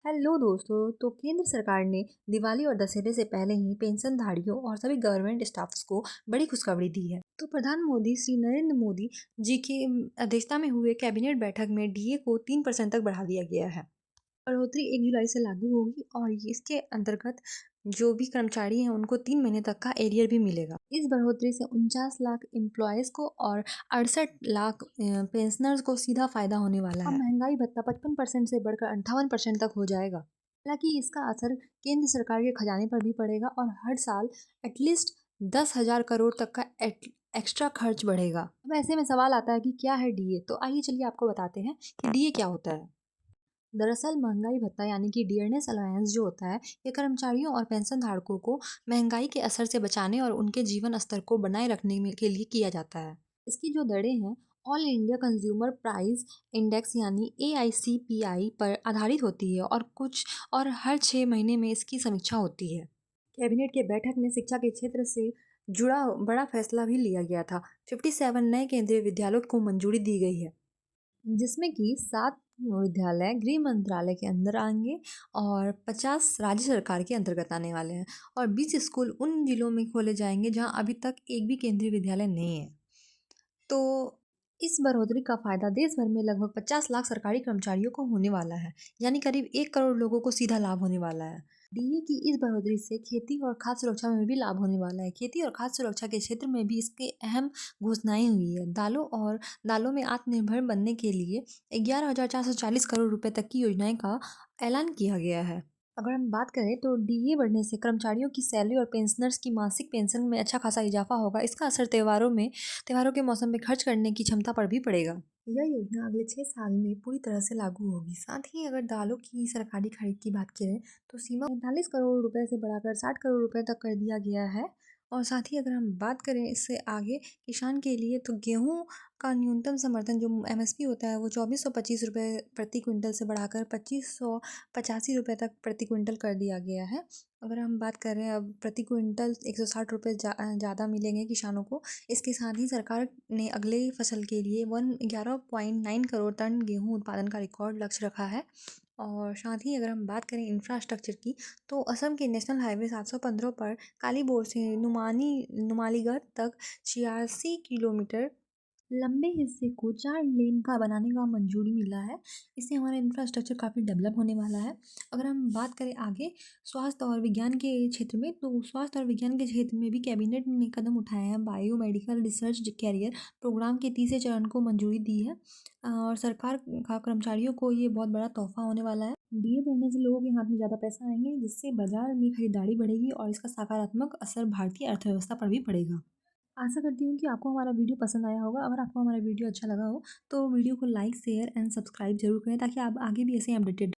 Hello दोस्तों। तो केंद्र सरकार ने दिवाली और दशहरे से पहले ही पेंशनधारियों और सभी गवर्नमेंट स्टाफ्स को बड़ी खुशखबरी दी है। तो प्रधान मोदी श्री नरेंद्र मोदी जी की अध्यक्षता में हुए कैबिनेट बैठक में डीए को 3% तक बढ़ा दिया गया है। बढ़ोतरी 1 जुलाई से लागू होगी और इसके अंतर्गत जो भी कर्मचारी हैं उनको 3 महीने तक का एरियर भी मिलेगा। इस बढ़ोतरी से 49 लाख एम्प्लॉयज़ को और 68 लाख पेंशनर्स को सीधा फायदा होने वाला है। अब महंगाई भत्ता 55% से बढ़कर 58% तक हो जाएगा। हालांकि इसका असर केंद्र सरकार के खजाने पर भी पड़ेगा और हर साल एटलीस्ट 10,000 करोड़ तक का एक्स्ट्रा खर्च बढ़ेगा। अब ऐसे में सवाल आता है कि क्या है डीए। तो आइए चलिए आपको बताते हैं कि डीए क्या होता है। दरअसल महंगाई भत्ता यानी कि डियरनेस अलायंस जो होता है, ये कर्मचारियों और पेंशन धारकों को महंगाई के असर से बचाने और उनके जीवन स्तर को बनाए रखने के लिए किया जाता है। इसकी जो दरें हैं, all India consumer price index यानी AICPI पर आधारित होती है और हर 6 महीने में इसकी समीक्षा होती है। कैबिनेट के बैठक में शिक्षा के क्षेत्र से जुड़ा बड़ा फैसला भी लिया गया था। 57 नए केंद्रीय विद्यालयों को मंजूरी दी गई है, जिसमें कि 7 विद्यालय गृह मंत्रालय के अंदर आएंगे और 50 राज्य सरकार के अंतर्गत आने वाले हैं और 20 स्कूल उन जिलों में खोले जाएंगे जहां अभी तक एक भी केंद्रीय विद्यालय नहीं है। तो इस बढ़ोतरी का फायदा देश भर में लगभग 50 लाख सरकारी कर्मचारियों को होने वाला है, यानी करीब 1 करोड़ लोगों को सीधा लाभ होने वाला है। डीए की इस बढ़ोतरी से खेती और खाद्य सुरक्षा में भी लाभ होने वाला है। खेती और खाद्य सुरक्षा के क्षेत्र में भी इसके अहम घोषणाएं हुई है। दालों में आत्मनिर्भर बनने के लिए 11,440 करोड़ रुपए तक की योजनाएं का ऐलान किया गया है। अगर हम बात करें तो डीए बढ़ने से कर्मचारियों की सैलरी और पेंशनर्स की मासिक पेंशन में अच्छा खासा इजाफा होगा। इसका असर त्योहारों के मौसम में खर्च करने की क्षमता पर भी पड़ेगा। यह योजना अगले 6 साल में पूरी तरह से लागू होगी। साथ ही अगर दालों की सरकारी खरीद की बात करें तो सीमा 45 करोड़ रुपए से बढ़ाकर 60 करोड़ रुपए तक कर दिया गया है। और साथ ही अगर हम बात करें इससे आगे किसान के लिए, तो गेहूं का न्यूनतम समर्थन जो MSP होता है वो 2425 रुपये प्रति क्विंटल से बढ़ाकर 2585 रुपये तक प्रति क्विंटल कर दिया गया है। अगर हम बात करें अब प्रति क्विंटल 160 रुपये ज़्यादा मिलेंगे किसानों को। इसके साथ ही सरकार ने अगले फसल के लिए 11.9 करोड़ टन गेहूं उत्पादन का रिकॉर्ड लक्ष्य रखा है। और साथ ही अगर हम बात करें इंफ्रास्ट्रक्चर की, तो असम के नेशनल हाईवे 715 पर कालीबोर से नुमालीगढ़ तक 86 किलोमीटर लंबे हिस्से को 4 लेन का बनाने का मंजूरी मिला है। इससे हमारा इंफ्रास्ट्रक्चर काफ़ी डेवलप होने वाला है। अगर हम बात करें आगे स्वास्थ्य और विज्ञान के क्षेत्र में, तो स्वास्थ्य और विज्ञान के क्षेत्र में भी कैबिनेट ने कदम उठाए हैं। Bio medical research career programme के तीसरे चरण को मंजूरी दी है और सरकार का कर्मचारियों को ये बहुत बड़ा तोहफा होने वाला है। डीए बढ़ने से लोगों के हाथ में ज़्यादा पैसा आएंगे, जिससे बाजार में खरीदारी बढ़ेगी और इसका सकारात्मक असर भारतीय अर्थव्यवस्था पर भी पड़ेगा। आशा करती हूँ कि आपको हमारा वीडियो पसंद आया होगा। अगर आपको हमारा वीडियो अच्छा लगा हो तो वीडियो को लाइक शेयर एंड सब्सक्राइब जरूर करें, ताकि आप आगे भी ऐसे अपडेटेड